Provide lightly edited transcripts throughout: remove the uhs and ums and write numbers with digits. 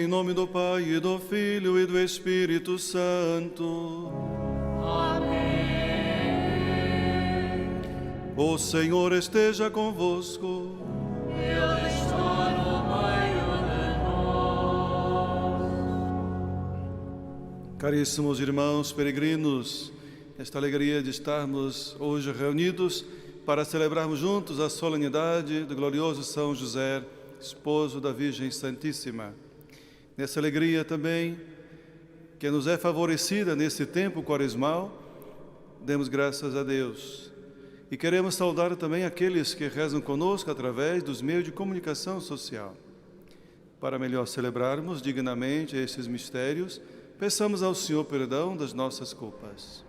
Em nome do Pai, e do Filho, e do Espírito Santo. Amém. O Senhor esteja convosco. Ele está no meio de nós. Caríssimos irmãos peregrinos, esta alegria de estarmos hoje reunidos para celebrarmos juntos a solenidade do glorioso São José, esposo da Virgem Santíssima. Nessa alegria também, que nos é favorecida nesse tempo quaresmal, demos graças a Deus. E queremos saudar também aqueles que rezam conosco através dos meios de comunicação social. Para melhor celebrarmos dignamente esses mistérios, peçamos ao Senhor perdão das nossas culpas.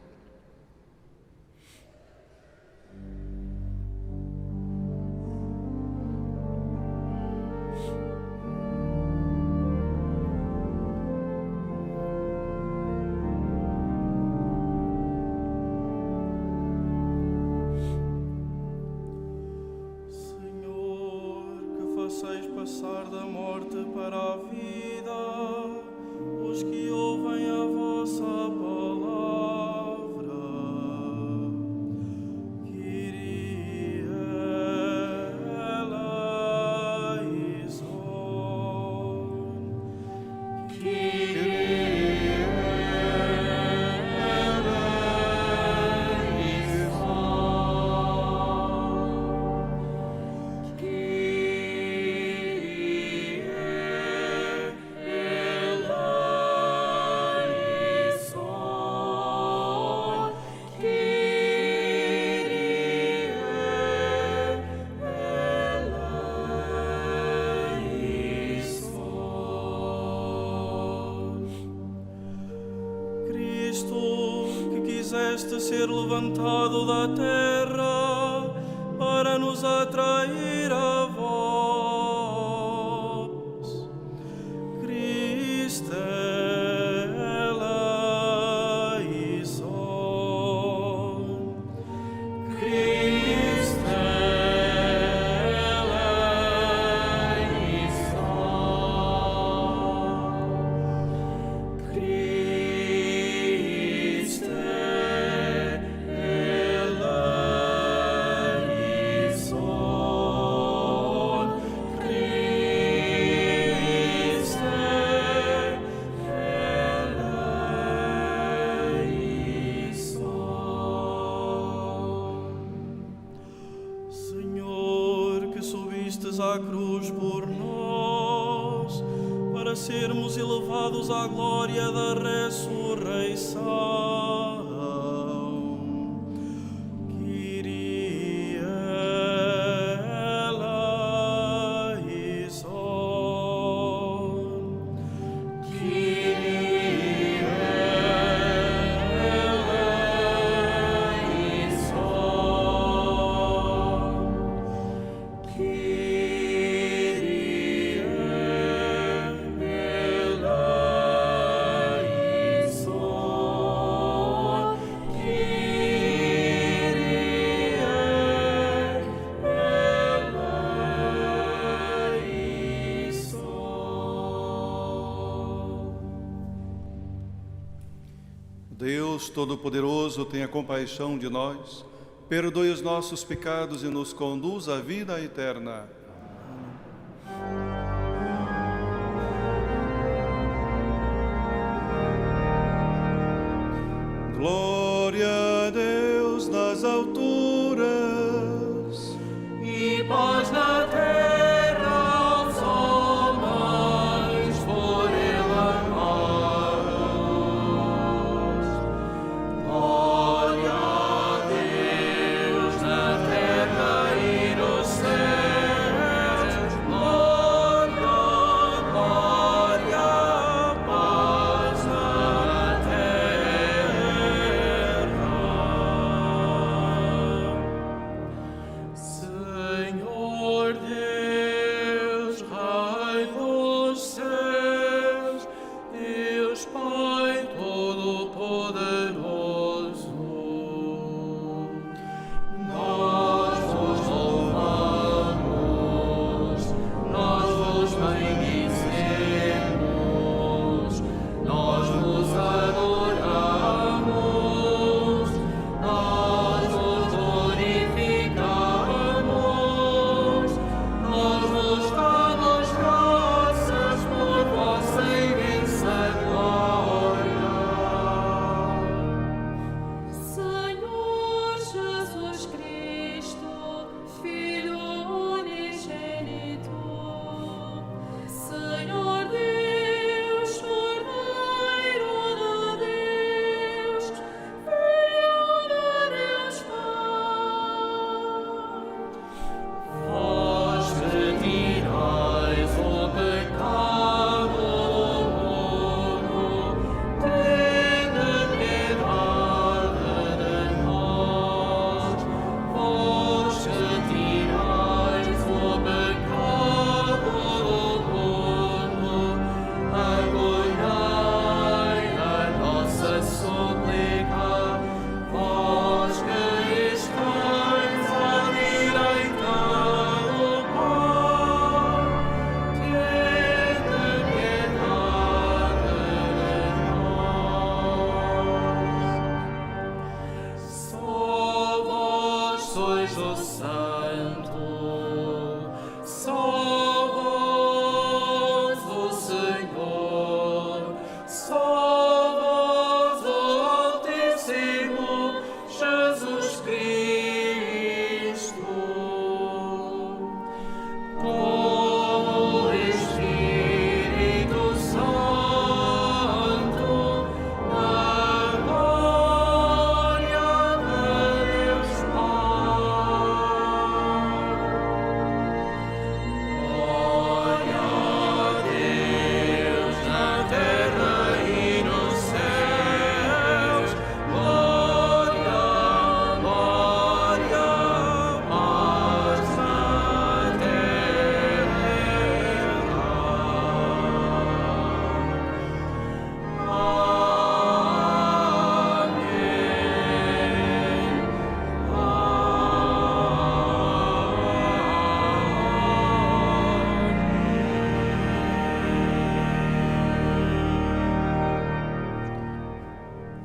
Ser levantado da terra para nos atrair a vós. Cristo eleison. Cristo eleison. Cristo à cruz por nós, para sermos elevados à glória da ressurreição. Kyrie eleison. Kyrie Deus Todo-Poderoso, tenha compaixão de nós, perdoe os nossos pecados e nos conduz à vida eterna. Glória a Deus nas alturas E paz na terra aos homens por ele amados. Glória a Deus na terra e nos céus. Glória, glória, paz na terra. Senhor Deus, Rei dos céus, Deus Pai Todo-Poderoso, nós vos louvamos, nós vos bendizemos.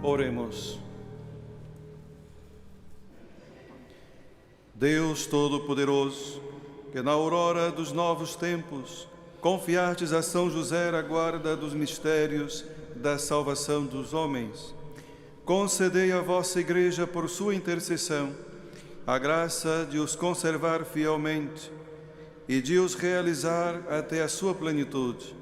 Oremos. Deus Todo-Poderoso, que na aurora dos novos tempos confiastes a São José a guarda dos mistérios da salvação dos homens, concedei à vossa Igreja, por sua intercessão, a graça de os conservar fielmente e de os realizar até a sua plenitude.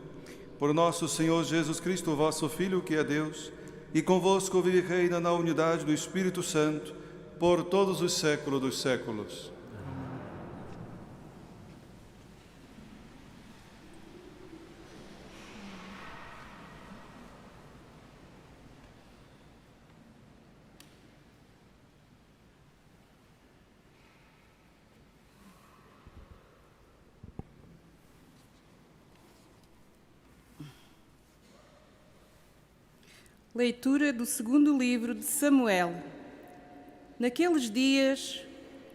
Por nosso Senhor Jesus Cristo, vosso Filho, que é Deus, e convosco vive e reina na unidade do Espírito Santo, por todos os séculos dos séculos. Leitura do segundo livro de Samuel. Naqueles dias,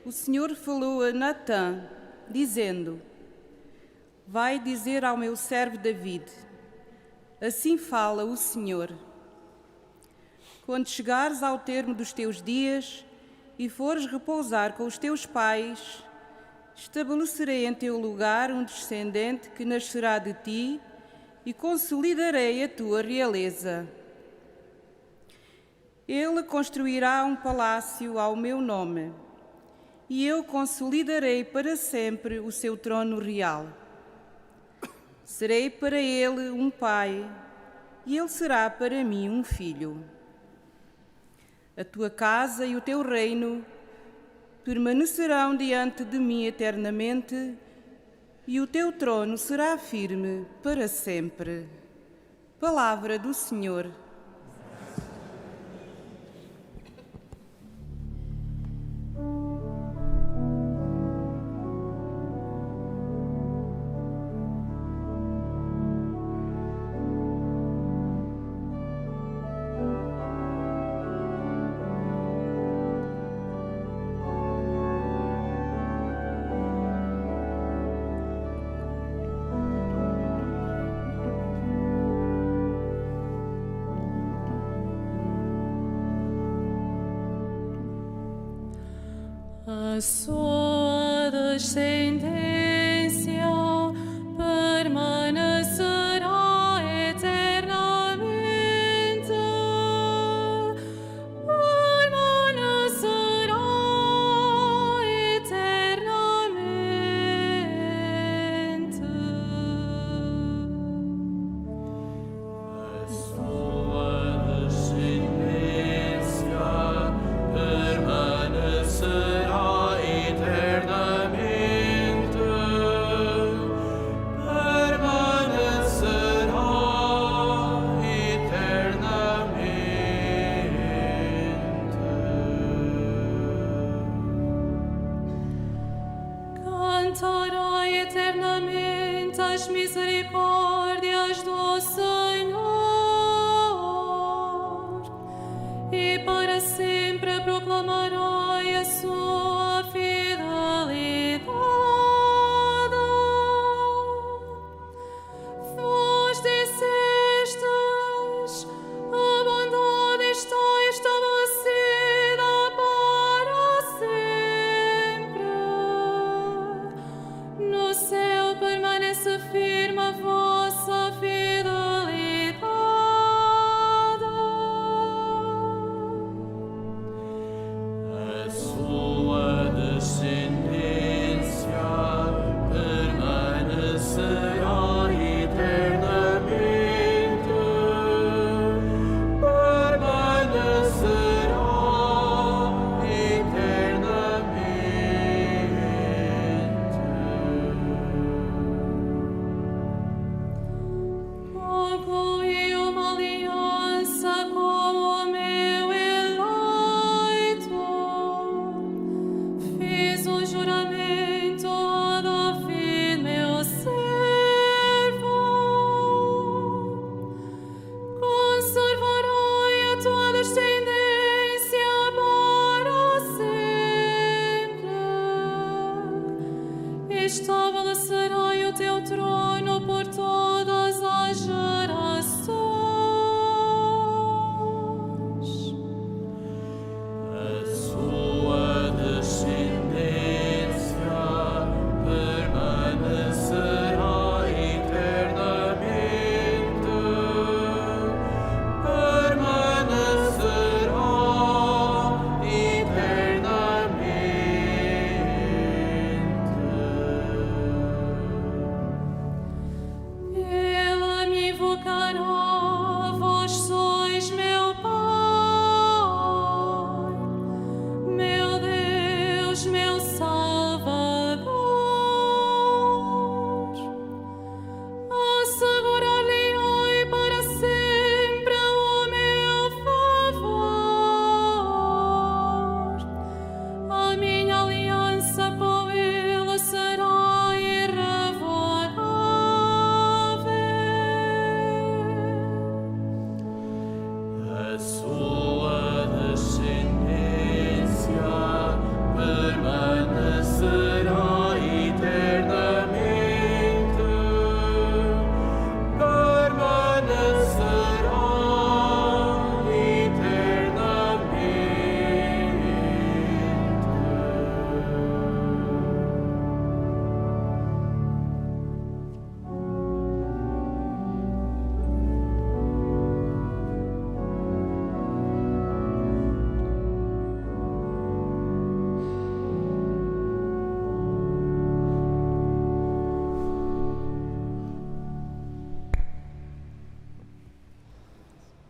o Senhor falou a Natã, dizendo: Vai dizer ao meu servo David, assim fala o Senhor. Quando chegares ao termo dos teus dias e fores repousar com os teus pais, estabelecerei em teu lugar um descendente que nascerá de ti e consolidarei a tua realeza. Ele construirá um palácio ao meu nome, e eu consolidarei para sempre o seu trono real. Serei para ele um pai, e ele será para mim um filho. A tua casa e o teu reino permanecerão diante de mim eternamente, e o teu trono será firme para sempre. Palavra do Senhor. A sua descendência permanecerá eternamente, permanecerá eternamente. A sua descendência permanecerá eternamente, permanecerá eternamente. Cantará eternamente as misericórdias do Senhor, e para sempre proclamará a sua fidelidade. Vós dissestes: a bondade está estabelecida para sempre. No céu permanece firme a vossa fidelidade.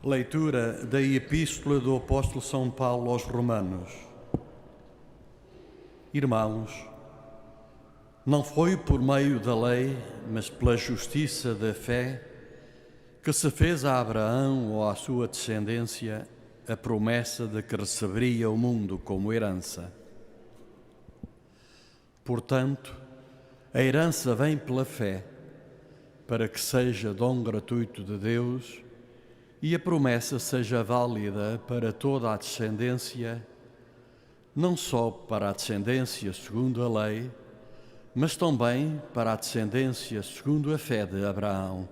Leitura da Epístola do Apóstolo São Paulo aos Romanos. Irmãos, não foi por meio da lei, mas pela justiça da fé, que se fez a Abraão ou à sua descendência a promessa de que receberia o mundo como herança. Portanto, a herança vem pela fé, para que seja dom gratuito de Deus e a promessa seja válida para toda a descendência, não só para a descendência segundo a lei, mas também para a descendência segundo a fé de Abraão.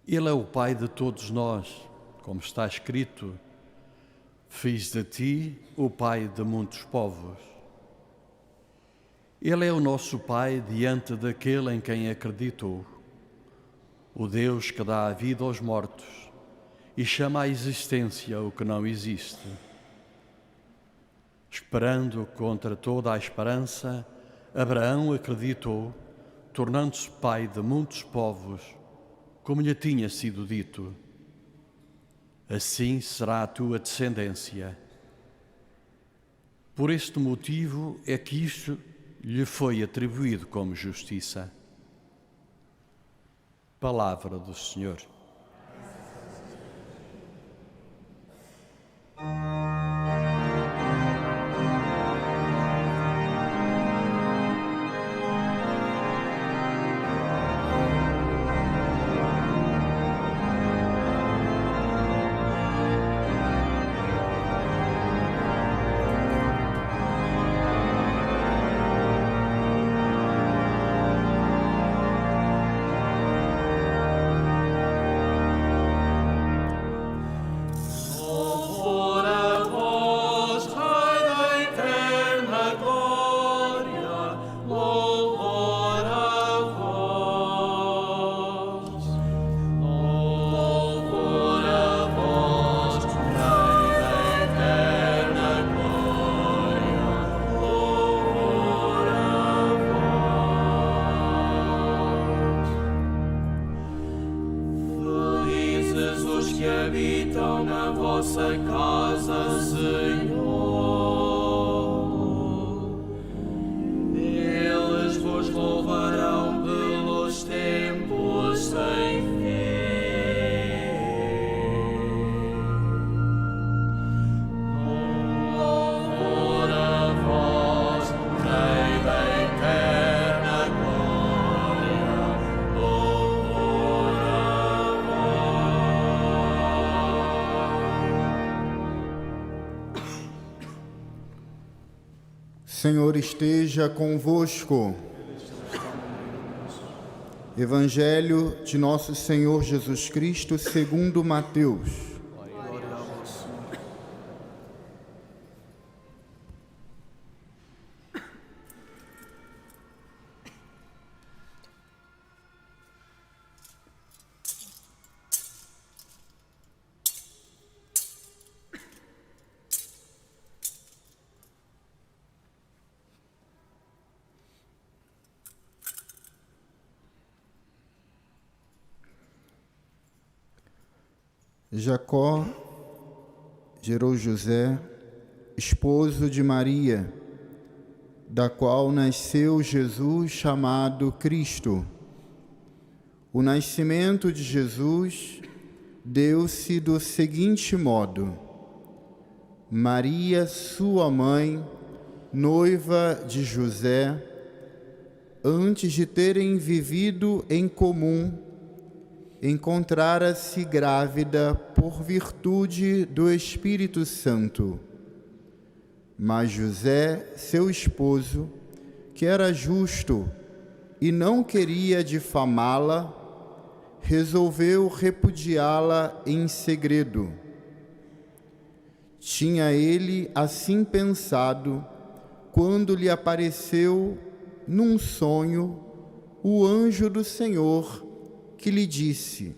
Ele é o pai de todos nós, como está escrito: fiz de ti o pai de muitos povos. Ele é o nosso pai diante daquele em quem acreditou, o Deus que dá a vida aos mortos e chama à existência o que não existe. Esperando contra toda a esperança, Abraão acreditou, tornando-se pai de muitos povos, como lhe tinha sido dito: assim será a tua descendência. Por este motivo é que isto lhe foi atribuído como justiça. Palavra do Senhor. Senhor esteja convosco. Evangelho de nosso Senhor Jesus Cristo segundo Mateus. Jacó gerou José, esposo de Maria, da qual nasceu Jesus chamado Cristo. O nascimento de Jesus deu-se do seguinte modo: Maria, sua mãe, noiva de José, antes de terem vivido em comum, encontrara-se grávida por virtude do Espírito Santo. Mas José, seu esposo, que era justo e não queria difamá-la, resolveu repudiá-la em segredo. Tinha ele assim pensado quando lhe apareceu num sonho o anjo do Senhor, que lhe disse: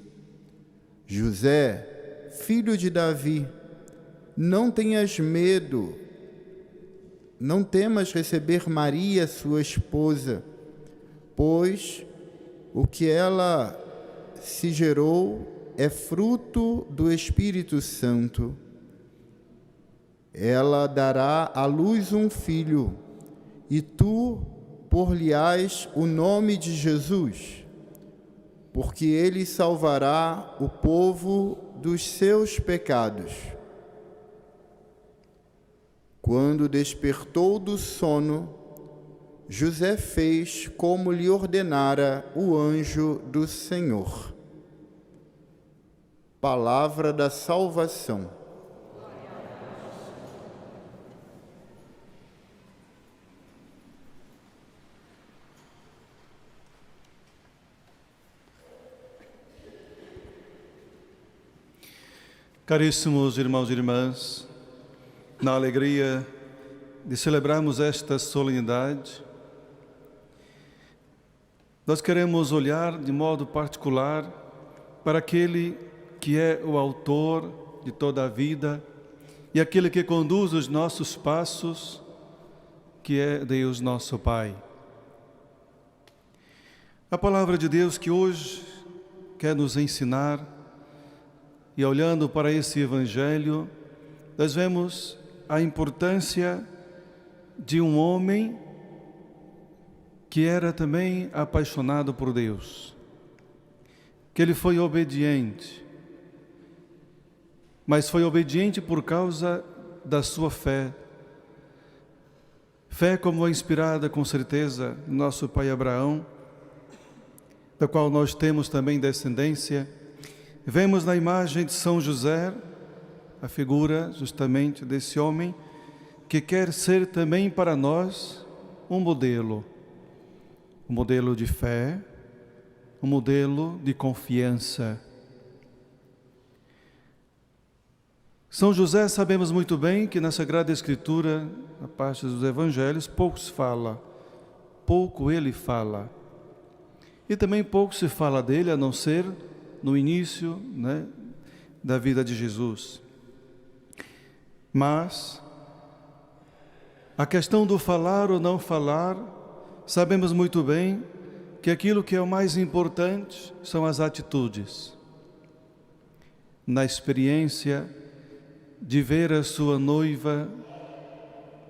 José, filho de Davi, não tenhas medo, não temas receber Maria, sua esposa, pois o que ela se gerou é fruto do Espírito Santo. Ela dará à luz um filho, e tu por-lhe-ás o nome de Jesus, porque ele salvará o povo dos seus pecados. Quando despertou do sono, José fez como lhe ordenara o anjo do Senhor. Palavra da salvação. Caríssimos irmãos e irmãs, na alegria de celebrarmos esta solenidade, nós queremos olhar de modo particular para aquele que é o autor de toda a vida e aquele que conduz os nossos passos, que é Deus nosso Pai. A palavra de Deus que hoje quer nos ensinar, e olhando para esse Evangelho, nós vemos a importância de um homem que era também apaixonado por Deus, que ele foi obediente, mas foi obediente por causa da sua fé. Fé como é inspirada com certeza no nosso pai Abraão, da qual nós temos também descendência. Vemos na imagem de São José a figura justamente desse homem que quer ser também para nós um modelo de fé, um modelo de confiança. São José, sabemos muito bem que na Sagrada Escritura, na parte dos Evangelhos, pouco ele fala. E também pouco se fala dele, a não ser no início, da vida de Jesus. Mas a questão do falar ou não falar, sabemos muito bem que aquilo que é o mais importante são as atitudes. Na experiência de ver a sua noiva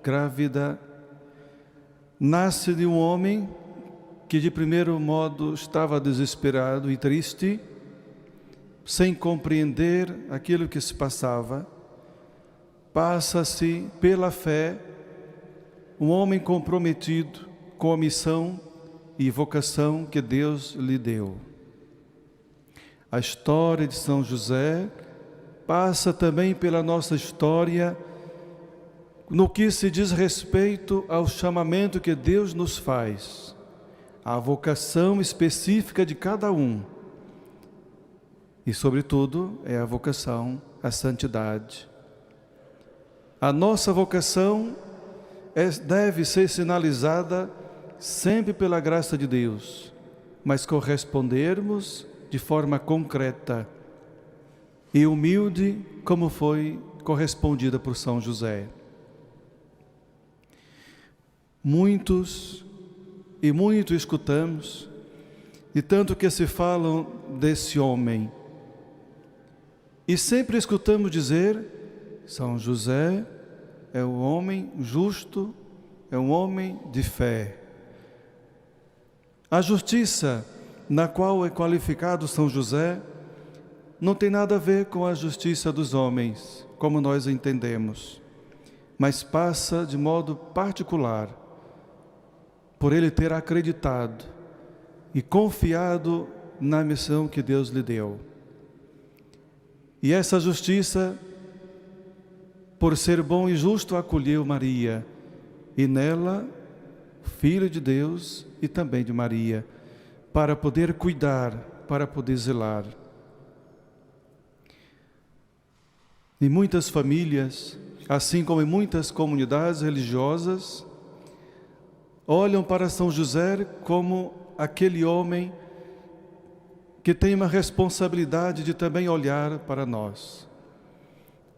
grávida, nasce de um homem que de primeiro modo estava desesperado e triste, sem compreender aquilo que se passava. Passa-se pela fé um homem comprometido com a missão e vocação que Deus lhe deu. A história de São José passa também pela nossa história no que se diz respeito ao chamamento que Deus nos faz, à vocação específica de cada um. E, sobretudo, é a vocação à santidade. A nossa vocação deve ser sinalizada sempre pela graça de Deus, mas correspondermos de forma concreta e humilde, como foi correspondida por São José. Muito escutamos, e tanto que se falam desse homem, e sempre escutamos dizer: São José é um homem justo, é um homem de fé. A justiça na qual é qualificado São José não tem nada a ver com a justiça dos homens, como nós entendemos, mas passa de modo particular por ele ter acreditado e confiado na missão que Deus lhe deu. E essa justiça, por ser bom e justo, acolheu Maria, e nela, Filho de Deus e também de Maria, para poder cuidar, para poder zelar. Em muitas famílias, assim como em muitas comunidades religiosas, olham para São José como aquele homem que tem uma responsabilidade de também olhar para nós.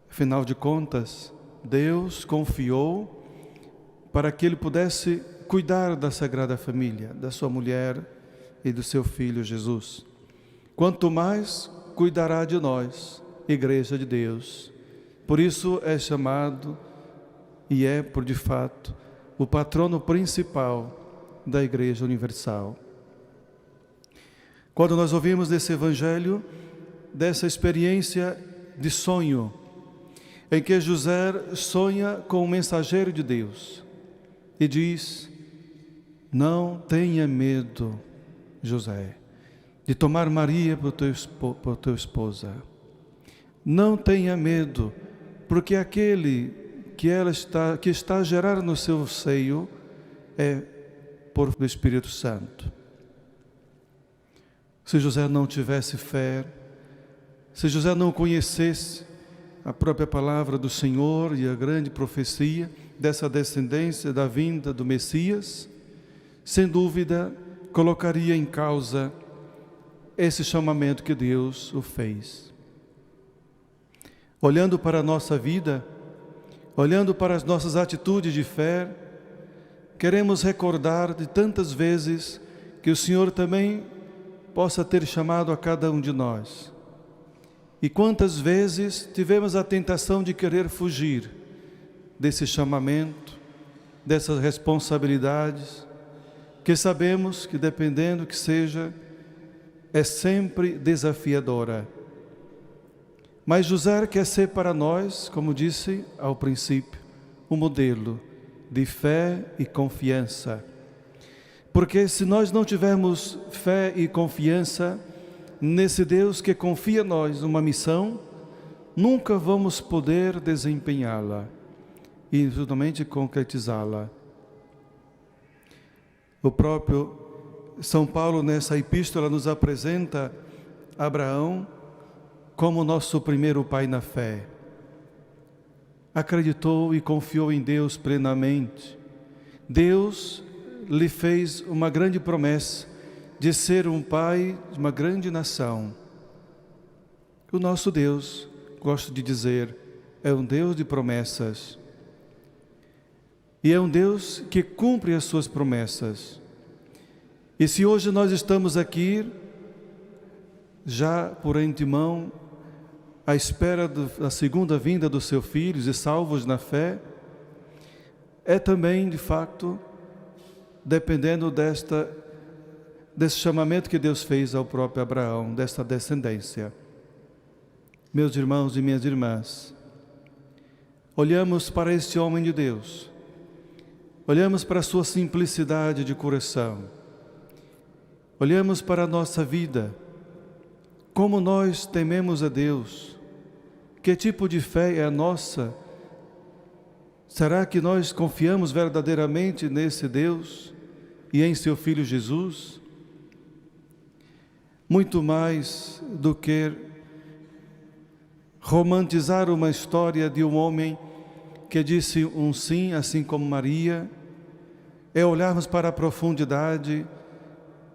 Afinal de contas, Deus confiou para que ele pudesse cuidar da Sagrada Família, da sua mulher e do seu filho Jesus. Quanto mais cuidará de nós, Igreja de Deus. Por isso é chamado e é, por de fato, o patrono principal da Igreja Universal. Quando nós ouvimos desse Evangelho, dessa experiência de sonho, em que José sonha com o mensageiro de Deus e diz: não tenha medo, José, de tomar Maria por tua esposa. Não tenha medo, porque aquele que está a gerar no seu seio é por do Espírito Santo. Se José não tivesse fé, se José não conhecesse a própria palavra do Senhor e a grande profecia dessa descendência da vinda do Messias, sem dúvida colocaria em causa esse chamamento que Deus o fez. Olhando para a nossa vida, olhando para as nossas atitudes de fé, queremos recordar de tantas vezes que o Senhor também possa ter chamado a cada um de nós. E quantas vezes tivemos a tentação de querer fugir desse chamamento, dessas responsabilidades, que sabemos que, dependendo que seja, é sempre desafiadora. Mas José quer ser para nós, como disse ao princípio, um modelo de fé e confiança. Porque se nós não tivermos fé e confiança nesse Deus que confia a nós uma missão, nunca vamos poder desempenhá-la e justamente concretizá-la. O próprio São Paulo, nessa epístola, nos apresenta Abraão como nosso primeiro pai na fé. Acreditou e confiou em Deus plenamente. Deus lhe fez uma grande promessa de ser um pai de uma grande nação. O nosso Deus, gosto de dizer, é um Deus de promessas. E é um Deus que cumpre as suas promessas. E se hoje nós estamos aqui, já por antemão, à espera da segunda vinda dos seus filhos e salvos na fé, é também, de fato, dependendo desse chamamento que Deus fez ao próprio Abraão, desta descendência. Meus irmãos e minhas irmãs, olhamos para este homem de Deus, olhamos para a sua simplicidade de coração, olhamos para a nossa vida, como nós tememos a Deus, que tipo de fé é a nossa? Será que nós confiamos verdadeiramente nesse Deus e em seu Filho Jesus? Muito mais do que romantizar uma história de um homem que disse um sim, assim como Maria, é olharmos para a profundidade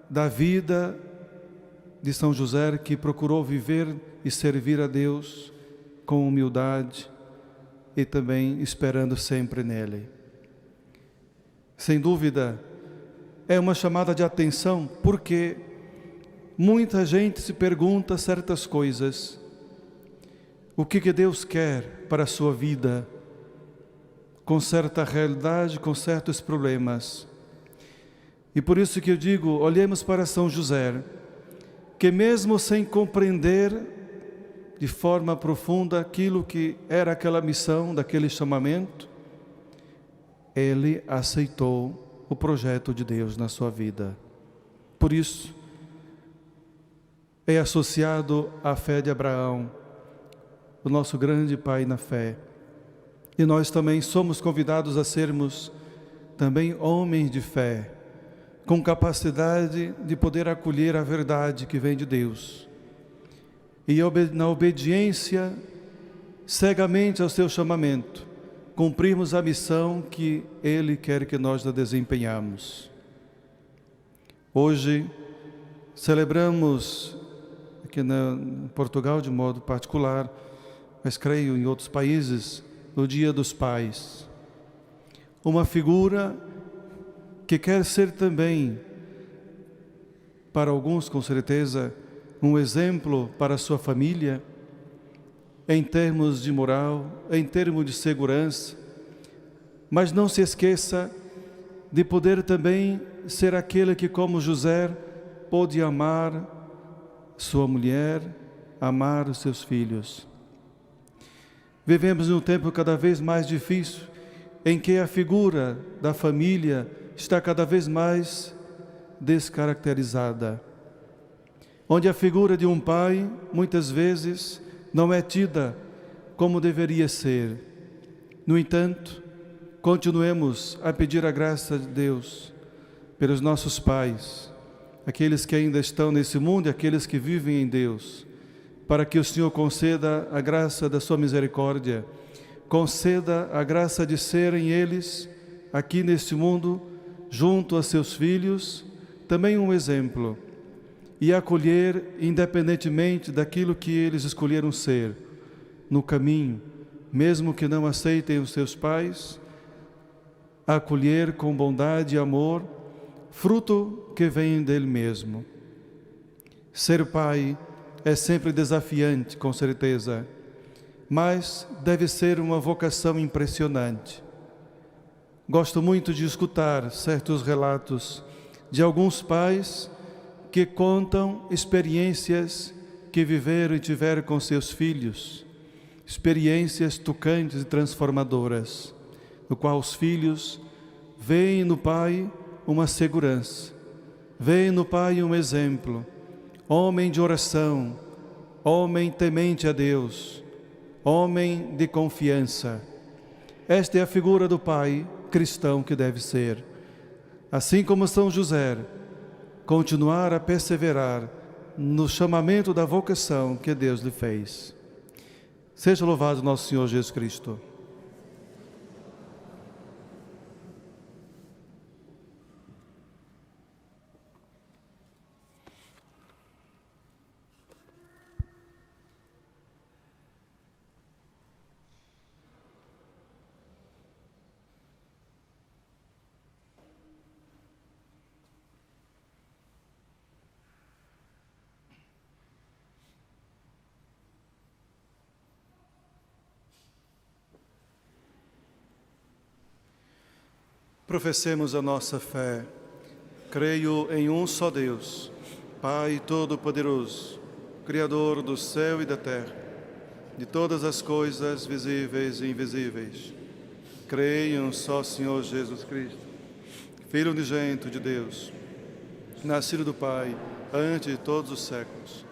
da vida de São José, que procurou viver e servir a Deus com humildade e também esperando sempre nele. Sem dúvida, é uma chamada de atenção, porque muita gente se pergunta certas coisas. O que Deus quer para a sua vida, com certa realidade, com certos problemas. E por isso que eu digo, olhemos para São José, que mesmo sem compreender de forma profunda aquilo que era aquela missão, daquele chamamento, ele aceitou o projeto de Deus na sua vida. Por isso, é associado à fé de Abraão, o nosso grande pai na fé. E nós também somos convidados a sermos também homens de fé, com capacidade de poder acolher a verdade que vem de Deus. E na obediência, cegamente ao seu chamamento, cumprirmos a missão que Ele quer que nós a desempenhamos. Hoje, celebramos, aqui em Portugal de modo particular, mas creio em outros países, o Dia dos Pais. Uma figura que quer ser também, para alguns com certeza, um exemplo para a sua família, em termos de moral, em termos de segurança, mas não se esqueça de poder também ser aquele que, como José, pôde amar sua mulher, amar os seus filhos. Vivemos num tempo cada vez mais difícil, em que a figura da família está cada vez mais descaracterizada, onde a figura de um pai, muitas vezes, não é tida como deveria ser. No entanto, continuemos a pedir a graça de Deus pelos nossos pais, aqueles que ainda estão nesse mundo e aqueles que vivem em Deus, para que o Senhor conceda a graça da sua misericórdia, conceda a graça de serem eles, aqui neste mundo, junto a seus filhos, também um exemplo, e acolher, independentemente daquilo que eles escolheram ser, no caminho, mesmo que não aceitem os seus pais, acolher com bondade e amor, fruto que vem dele mesmo. Ser pai é sempre desafiante, com certeza, mas deve ser uma vocação impressionante. Gosto muito de escutar certos relatos de alguns pais que contam experiências que viveram e tiveram com seus filhos, experiências tocantes e transformadoras, no qual os filhos veem no pai uma segurança, veem no pai um exemplo, homem de oração, homem temente a Deus, homem de confiança. Esta é a figura do pai cristão que deve ser. Assim como São José, continuar a perseverar no chamamento da vocação que Deus lhe fez. Seja louvado nosso Senhor Jesus Cristo. Professemos a nossa fé. Creio em um só Deus, Pai Todo-Poderoso, Criador do céu e da terra, de todas as coisas visíveis e invisíveis. Creio em um só Senhor Jesus Cristo, Filho unigênito de Deus, nascido do Pai antes de todos os séculos,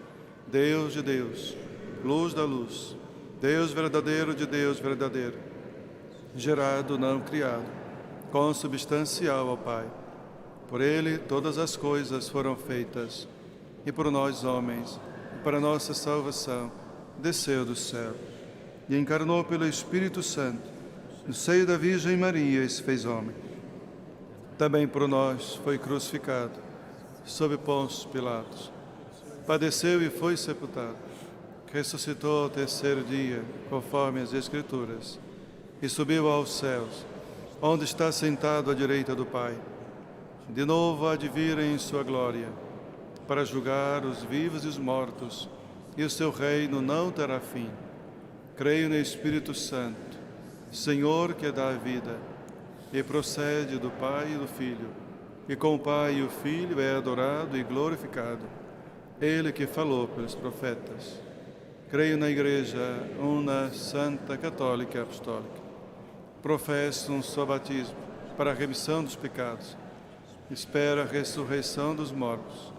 Deus de Deus, luz da luz, Deus verdadeiro de Deus verdadeiro, gerado, não criado, consubstancial ao Pai. Por Ele todas as coisas foram feitas, e por nós homens, e para nossa salvação, desceu do céu, e encarnou pelo Espírito Santo, no seio da Virgem Maria e se fez homem. Também por nós foi crucificado, sob Pôncio Pilatos. Padeceu e foi sepultado, ressuscitou ao terceiro dia, conforme as Escrituras, e subiu aos céus, onde está sentado à direita do Pai. De novo há de vir em sua glória, para julgar os vivos e os mortos, e o seu reino não terá fim. Creio no Espírito Santo, Senhor que dá a vida, e procede do Pai e do Filho, e com o Pai e o Filho é adorado e glorificado, Ele que falou pelos profetas. Creio na Igreja, una, santa, católica e apostólica. Professo um só batismo para a remissão dos pecados. Espero a ressurreição dos mortos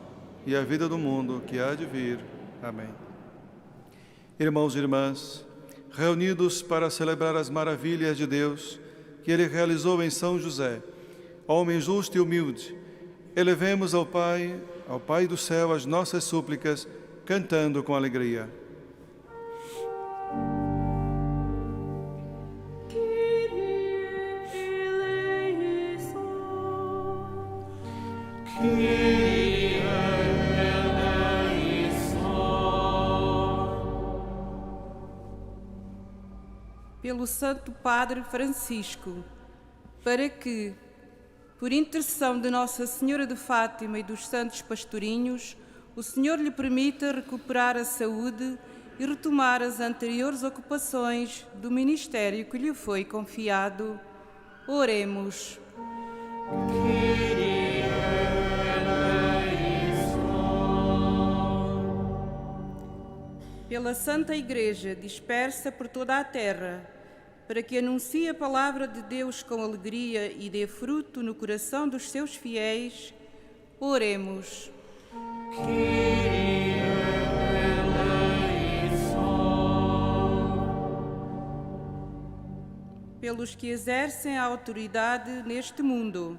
e a vida do mundo que há de vir. Amém. Irmãos e irmãs, reunidos para celebrar as maravilhas de Deus que Ele realizou em São José, homem justo e humilde, elevemos ao Pai do céu, as nossas súplicas, cantando com alegria. Pelo Santo Padre Francisco, para que, por intercessão de Nossa Senhora de Fátima e dos santos pastorinhos, o Senhor lhe permita recuperar a saúde e retomar as anteriores ocupações do ministério que lhe foi confiado. Oremos. Pela Santa Igreja dispersa por toda a terra, para que anuncie a palavra de Deus com alegria e dê fruto no coração dos seus fiéis, oremos. Pelos que exercem a autoridade neste mundo,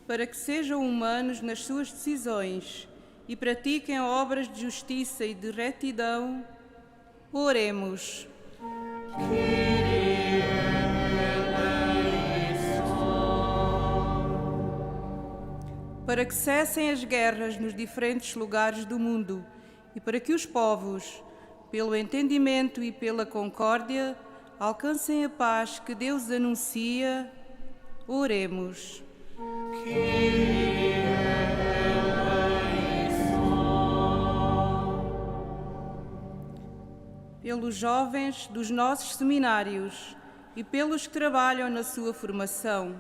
para que sejam humanos nas suas decisões e pratiquem obras de justiça e de retidão, oremos. Para que cessem as guerras nos diferentes lugares do mundo e para que os povos, pelo entendimento e pela concórdia, alcancem a paz que Deus anuncia, oremos. Pelos jovens dos nossos seminários e pelos que trabalham na sua formação,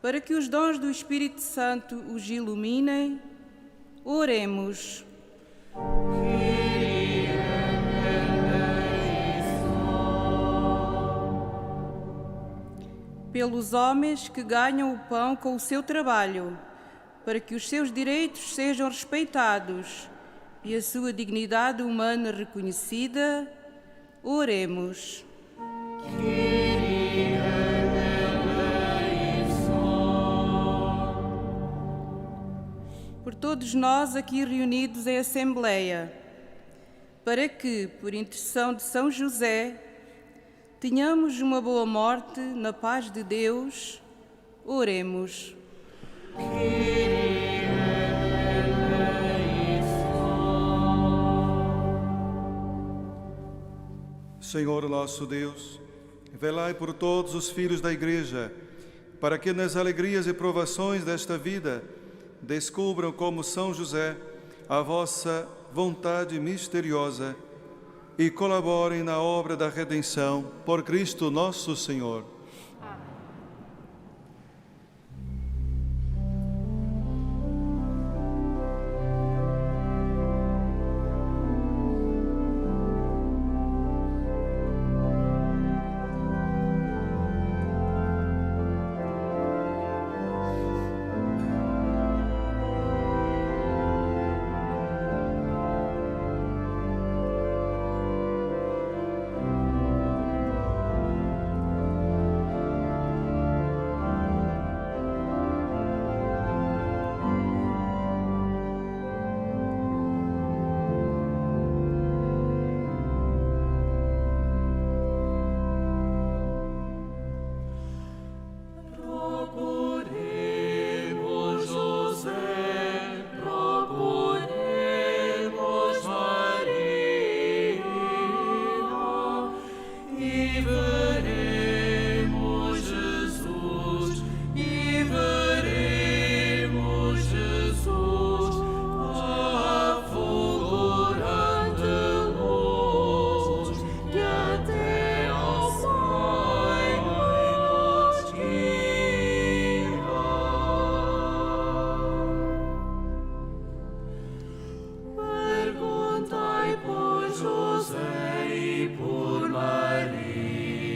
para que os dons do Espírito Santo os iluminem, oremos. Pelos homens que ganham o pão com o seu trabalho, para que os seus direitos sejam respeitados e a sua dignidade humana reconhecida, oremos. Por todos nós aqui reunidos em Assembleia, para que, por intercessão de São José, tenhamos uma boa morte na paz de Deus, oremos. Senhor nosso Deus, velai por todos os filhos da Igreja, para que nas alegrias e provações desta vida descubram como São José a vossa vontade misteriosa e colaborem na obra da redenção por Cristo nosso Senhor. José e por Maria.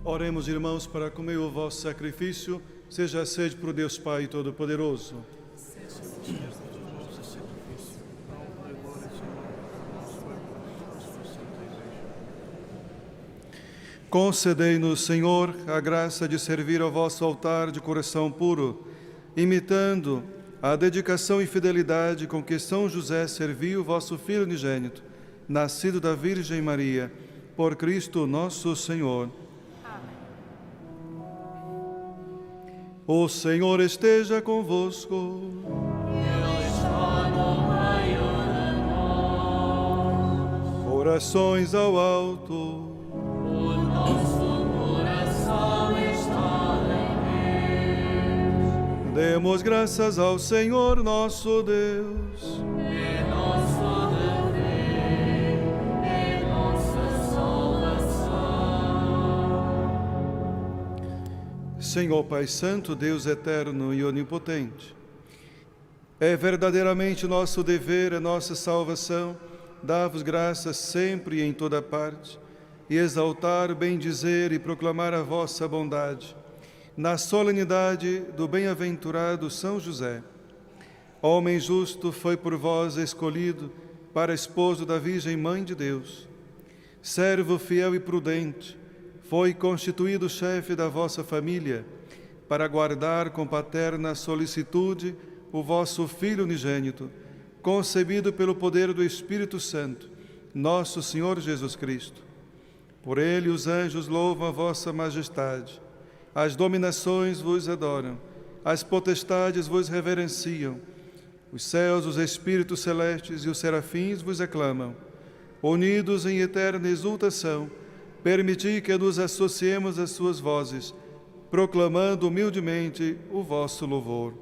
Oremos, irmãos, para comer o vosso sacrifício, seja aceito por Deus Pai Todo-Poderoso. Concedei-nos, Senhor, a graça de servir ao vosso altar de coração puro, imitando a dedicação e fidelidade com que São José serviu o vosso Filho unigênito, nascido da Virgem Maria, por Cristo nosso Senhor. O Senhor esteja convosco. Ele está no meio de nós. Orações ao alto. O nosso coração está em Deus. Demos graças ao Senhor nosso Deus. É nosso dever, é nossa salvação. Senhor Pai Santo, Deus eterno e onipotente, é verdadeiramente nosso dever, é nossa salvação, dar-vos graças sempre e em toda parte, e exaltar, bendizer e proclamar a vossa bondade, na solenidade do bem-aventurado São José. Homem justo, foi por vós escolhido para esposo da Virgem Mãe de Deus. Servo fiel e prudente, foi constituído chefe da vossa família, para guardar com paterna solicitude o vosso Filho unigênito, concebido pelo poder do Espírito Santo, nosso Senhor Jesus Cristo. Por ele os anjos louvam a vossa majestade, as dominações vos adoram, as potestades vos reverenciam, os céus, os espíritos celestes e os serafins vos aclamam. Unidos em eterna exultação, permiti que nos associemos às suas vozes, proclamando humildemente o vosso louvor.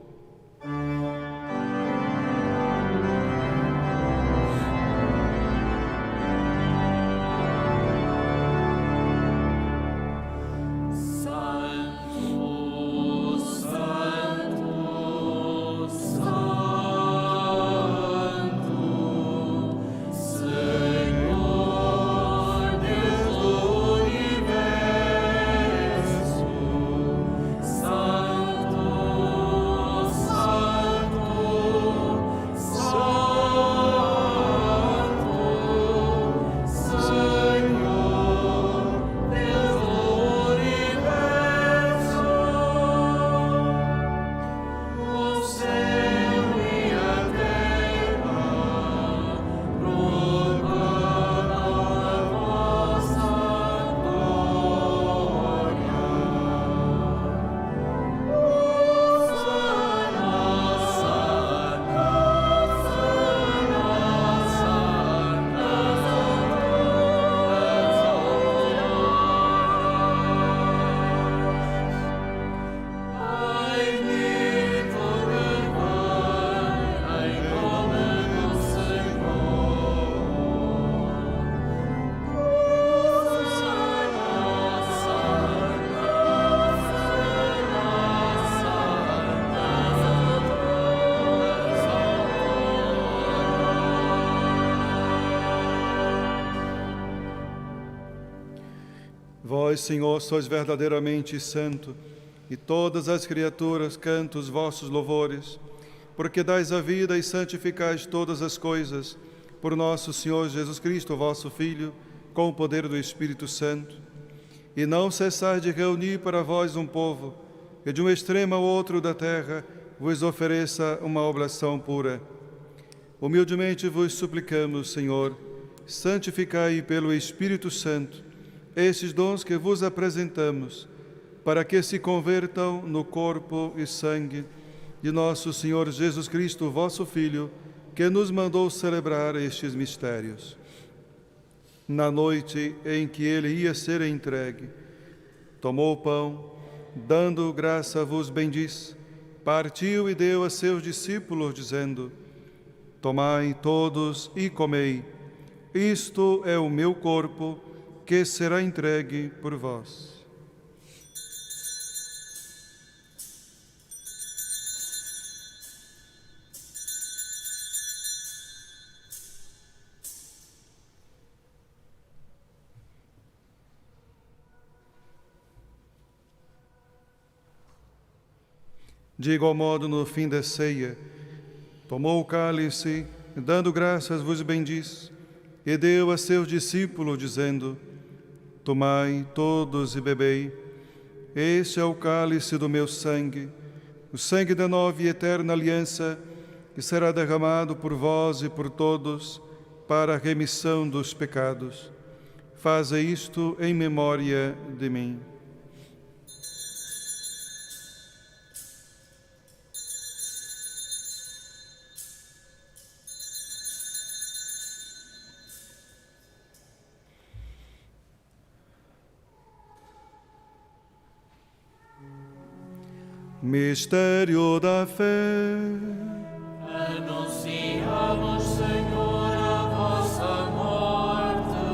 Vós, Senhor, sois verdadeiramente santo, e todas as criaturas cantam os vossos louvores, porque dais a vida e santificais todas as coisas, por nosso Senhor Jesus Cristo, vosso Filho, com o poder do Espírito Santo. E não cessais de reunir para vós um povo, que de um extremo ao outro da terra vos ofereça uma oblação pura. Humildemente vos suplicamos, Senhor, santificai pelo Espírito Santo esses dons que vos apresentamos, para que se convertam no corpo e sangue de nosso Senhor Jesus Cristo, vosso Filho, que nos mandou celebrar estes mistérios. Na noite em que ele ia ser entregue, tomou o pão, dando graça vos bendiz, partiu e deu a seus discípulos, dizendo: Tomai todos e comei, isto é o meu corpo, que será entregue por vós. De igual modo, no fim da ceia, tomou o cálice, dando graças, vos bendiz, e deu a seus discípulos, dizendo: Tomai todos e bebei. Este é o cálice do meu sangue, o sangue da nova e eterna aliança, que será derramado por vós e por todos para a remissão dos pecados. Faze isto em memória de mim. Mistério da fé. Anunciamos, Senhor, a vossa morte,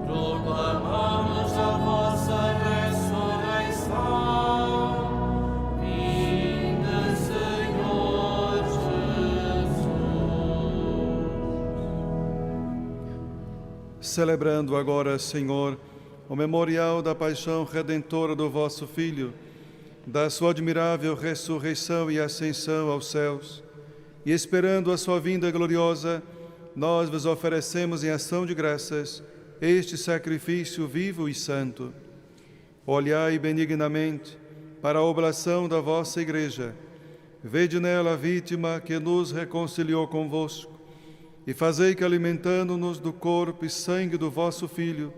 proclamamos a vossa ressurreição. Vinde, Senhor Jesus. Celebrando agora, Senhor, o memorial da paixão redentora do vosso Filho, da sua admirável ressurreição e ascensão aos céus, e esperando a sua vinda gloriosa, nós vos oferecemos em ação de graças este sacrifício vivo e santo. Olhai benignamente para a oblação da vossa Igreja, vede nela a vítima que nos reconciliou convosco, e fazei que, alimentando-nos do corpo e sangue do vosso Filho,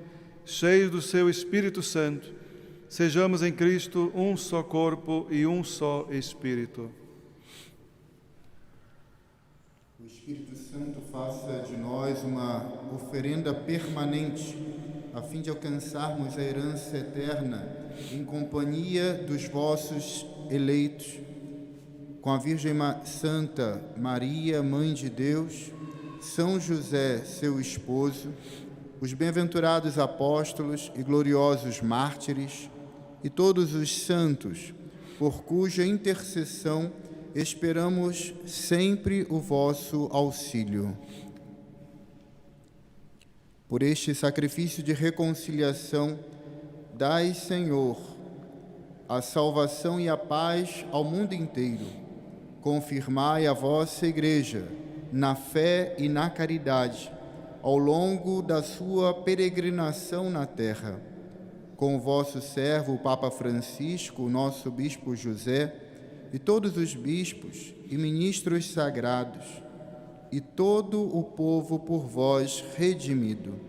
cheios do seu Espírito Santo, sejamos em Cristo um só corpo e um só Espírito. O Espírito Santo faça de nós uma oferenda permanente, a fim de alcançarmos a herança eterna em companhia dos vossos eleitos, com a Virgem Santa Maria, Mãe de Deus, São José, seu esposo, os bem-aventurados apóstolos e gloriosos mártires, e todos os santos, por cuja intercessão esperamos sempre o vosso auxílio. Por este sacrifício de reconciliação, dai, Senhor, a salvação e a paz ao mundo inteiro. Confirmai a vossa Igreja na fé e na caridade, ao longo da sua peregrinação na terra. Com o vosso servo, o Papa Francisco, o nosso Bispo José, e todos os bispos e ministros sagrados, e todo o povo por vós redimido,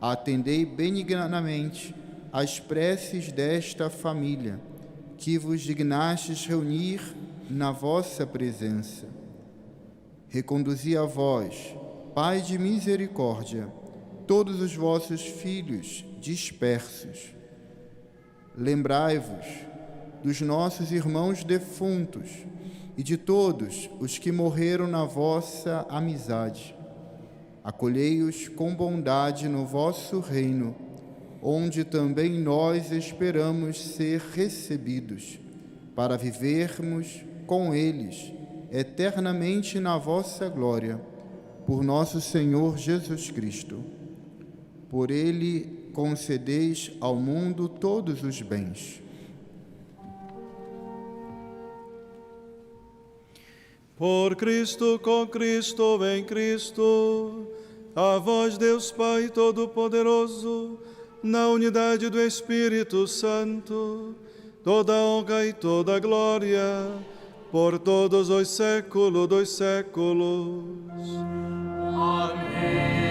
atendei benignamente as preces desta família, que vos dignastes reunir na vossa presença. Reconduzi a vós, Pai de misericórdia, todos os vossos filhos dispersos. Lembrai-vos dos nossos irmãos defuntos e de todos os que morreram na vossa amizade. Acolhei-os com bondade no vosso reino, onde também nós esperamos ser recebidos, para vivermos com eles eternamente na vossa glória, por nosso Senhor Jesus Cristo. Por ele concedeis ao mundo todos os bens. Por Cristo, com Cristo, em Cristo, a vós, Deus Pai Todo-Poderoso, na unidade do Espírito Santo, toda honra e toda glória, por todos os séculos dos séculos. Amém.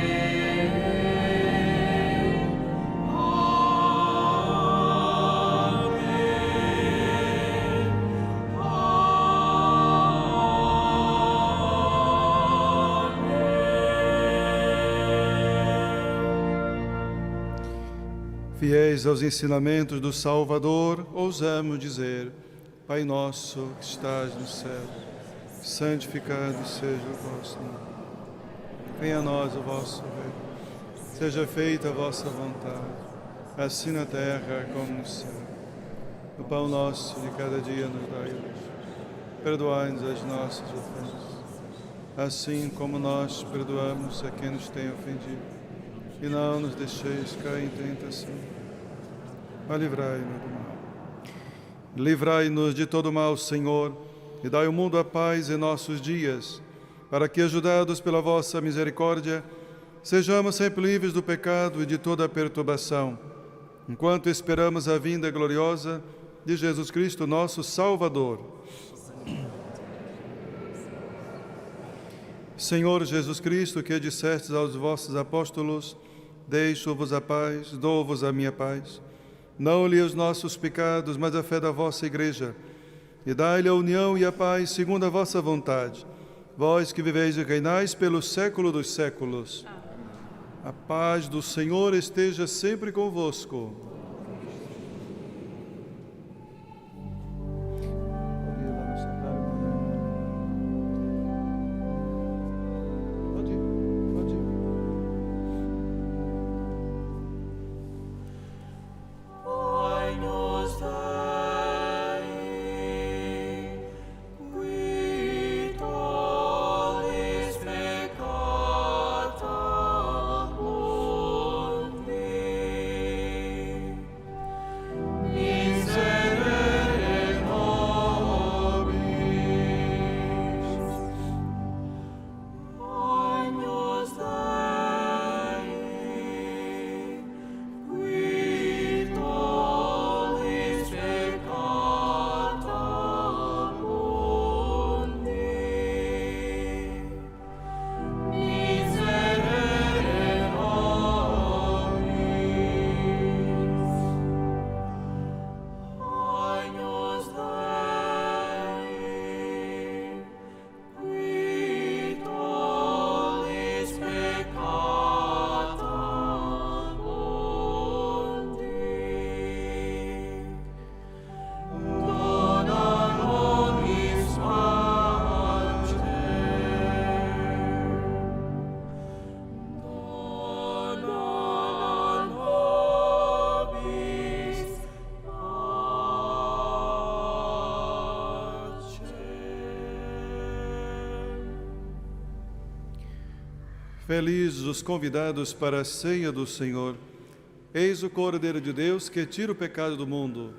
Fiéis aos ensinamentos do Salvador, ousamos dizer: Pai nosso que estás no céu, santificado seja o vosso nome. Venha a nós o vosso reino. Seja feita a vossa vontade, assim na terra como no céu. O pão nosso de cada dia nos dai hoje. Perdoai-nos as nossas ofensas, assim como nós perdoamos a quem nos tem ofendido. E não nos deixeis cair em tentação, mas livrai-nos do mal. Livrai-nos de todo mal, Senhor, e dai ao mundo a paz em nossos dias, para que, ajudados pela vossa misericórdia, sejamos sempre livres do pecado e de toda perturbação, enquanto esperamos a vinda gloriosa de Jesus Cristo, nosso Salvador. Senhor Jesus Cristo, que dissestes aos vossos apóstolos: deixo-vos a paz, dou-vos a minha paz. Não lhe os nossos pecados, mas a fé da vossa Igreja. E dai-lhe a união e a paz segundo a vossa vontade. Vós que viveis e reinais pelo século dos séculos. A paz do Senhor esteja sempre convosco. Felizes os convidados para a ceia do Senhor. Eis o Cordeiro de Deus que tira o pecado do mundo.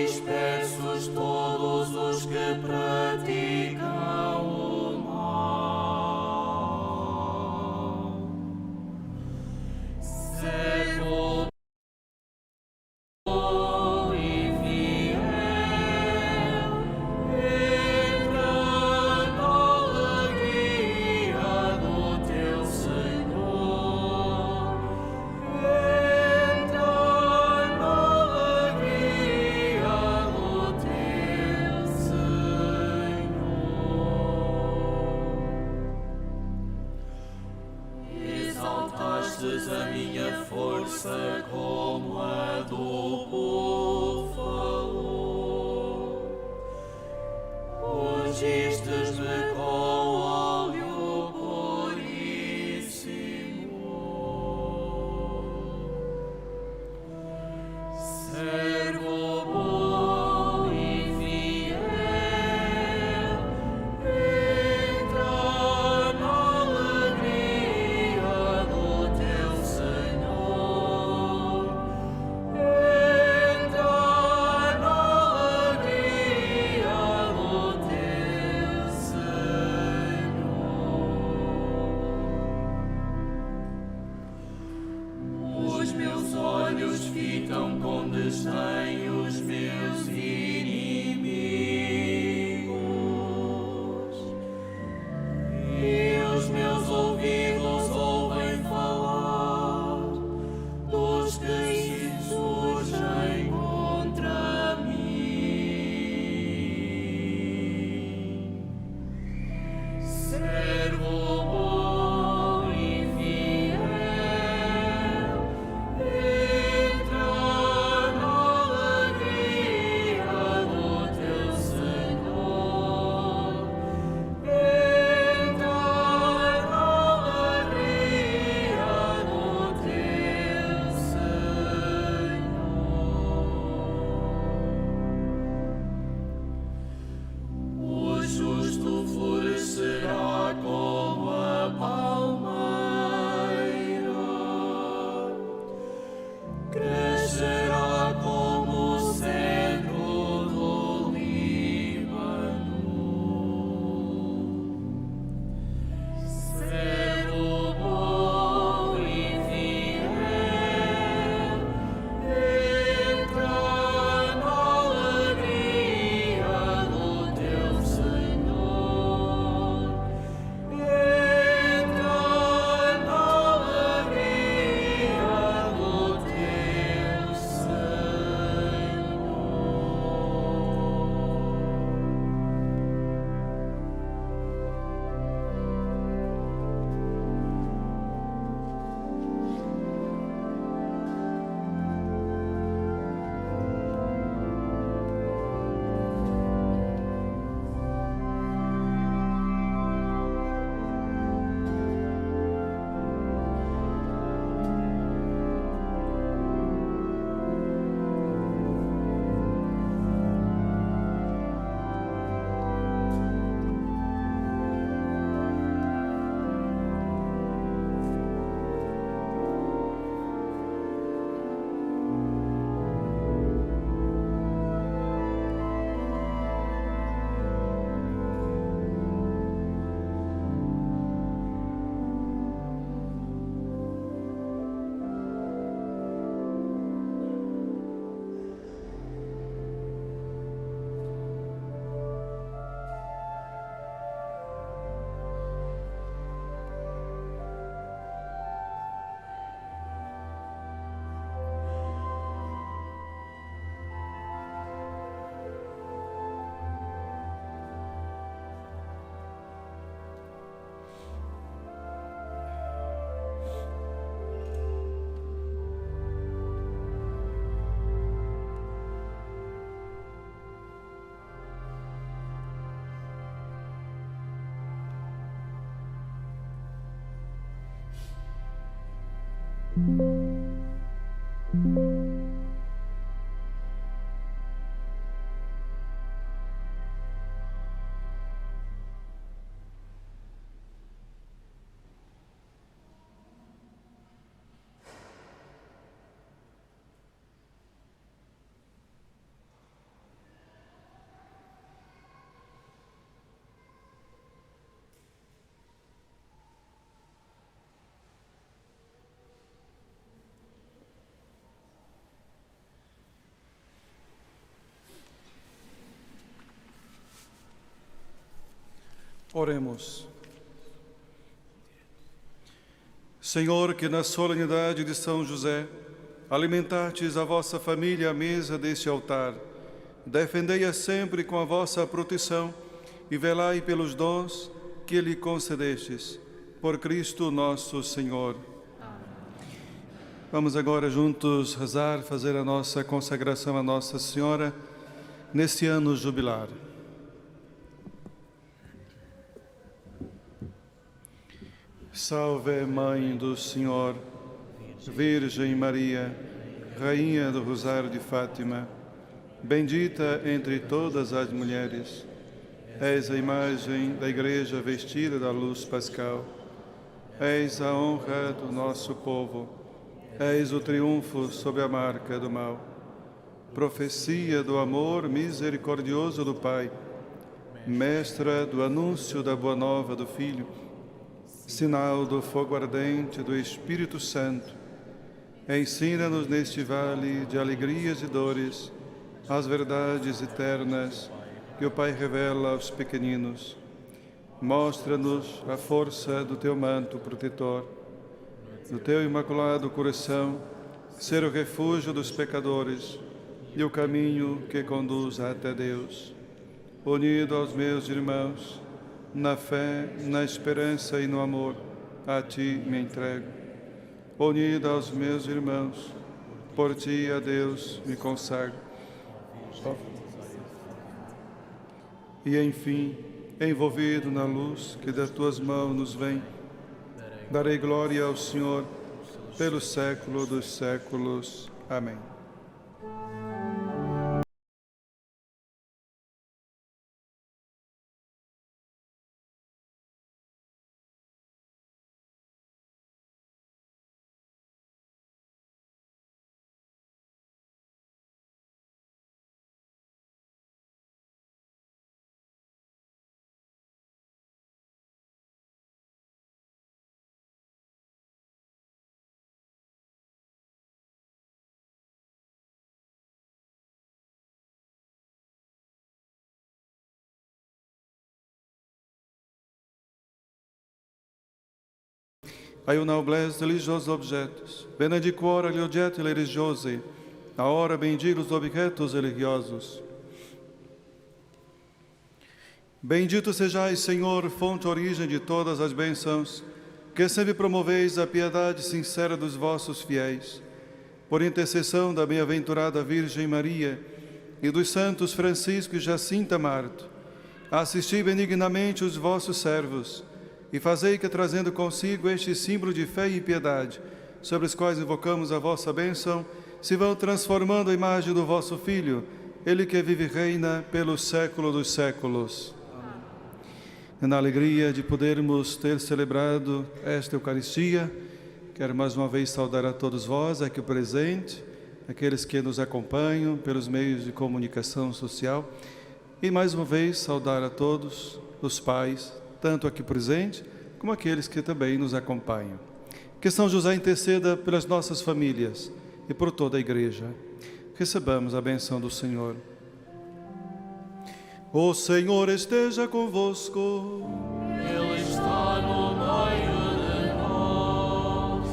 dispersos todos os que praticam o mal. Servo bom e fiel, entra na alegria do teu Senhor. Entra na alegria do teu Senhor. Exaltastes a minha força como a do búfalo. Ungistes-me com óleo puríssimo. Servo bom e fiel, entra na alegria do teu Senhor. Entra na alegria do teu Senhor. Os meus olhos fitam com desdém os meus inimigos, e os meus ouvidos ouvem falar dos que se insurgem contra mim. Servo bom e fiel, entra na alegria do teu Senhor. Entra na alegria do teu Senhor. O justo florescerá como a palmeira, crescerá como o cedro do Líbano. Servo bom e fiel, entra na alegria do teu Senhor. Entra na alegria do teu Senhor. Oremos. Senhor, que na solenidade de São José alimentastes a vossa família à mesa deste altar, defendei-a sempre com a vossa proteção e velai pelos dons que lhe concedestes. Por Cristo nosso Senhor. Vamos agora juntos rezar, fazer a nossa consagração a Nossa Senhora neste ano jubilar. Salve, Mãe do Senhor, Virgem Maria, Rainha do Rosário de Fátima, bendita entre todas as mulheres, és a imagem da Igreja vestida da luz pascal, és a honra do nosso povo, és o triunfo sob a marca do mal, profecia do amor misericordioso do Pai, mestra do anúncio da boa nova do Filho, sinal do fogo ardente do Espírito Santo, ensina-nos neste vale de alegrias e dores as verdades eternas que o Pai revela aos pequeninos. Mostra-nos a força do teu manto protetor, do teu imaculado coração, ser o refúgio dos pecadores e o caminho que conduz até Deus. Unido aos meus irmãos, na fé, na esperança e no amor, a Ti me entrego. Unido aos meus irmãos, por Ti, a Deus, me consagro. E, enfim, envolvido na luz que das Tuas mãos nos vem, darei glória ao Senhor pelo século dos séculos. Amém. Ai una oblesse religiosos objetos, benedicuora gli oggetti religiosi, a ora bendiga os objetos religiosos. Bendito sejais, Senhor, fonte origem de todas as bênçãos, que sempre promoveis a piedade sincera dos vossos fiéis. Por intercessão da bem-aventurada Virgem Maria e dos santos Francisco e Jacinta Marto, assisti benignamente os vossos servos, e fazei que, trazendo consigo este símbolo de fé e piedade, sobre os quais invocamos a vossa bênção, se vão transformando a imagem do vosso Filho, Ele que vive e reina pelo século dos séculos. Amém. Na alegria de podermos ter celebrado esta Eucaristia, quero mais uma vez saudar a todos vós aqui presente, aqueles que nos acompanham pelos meios de comunicação social, e mais uma vez saudar a todos os pais, tanto aqui presente, como aqueles que também nos acompanham. Que São José interceda pelas nossas famílias e por toda a Igreja. Recebamos a benção do Senhor. O Senhor esteja convosco. Ele está no meio de nós.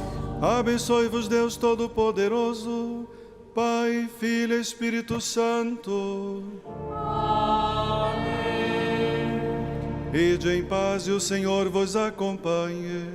Abençoe-vos Deus Todo-Poderoso, Pai, Filho e Espírito Santo. Ide em paz e o Senhor vos acompanhe.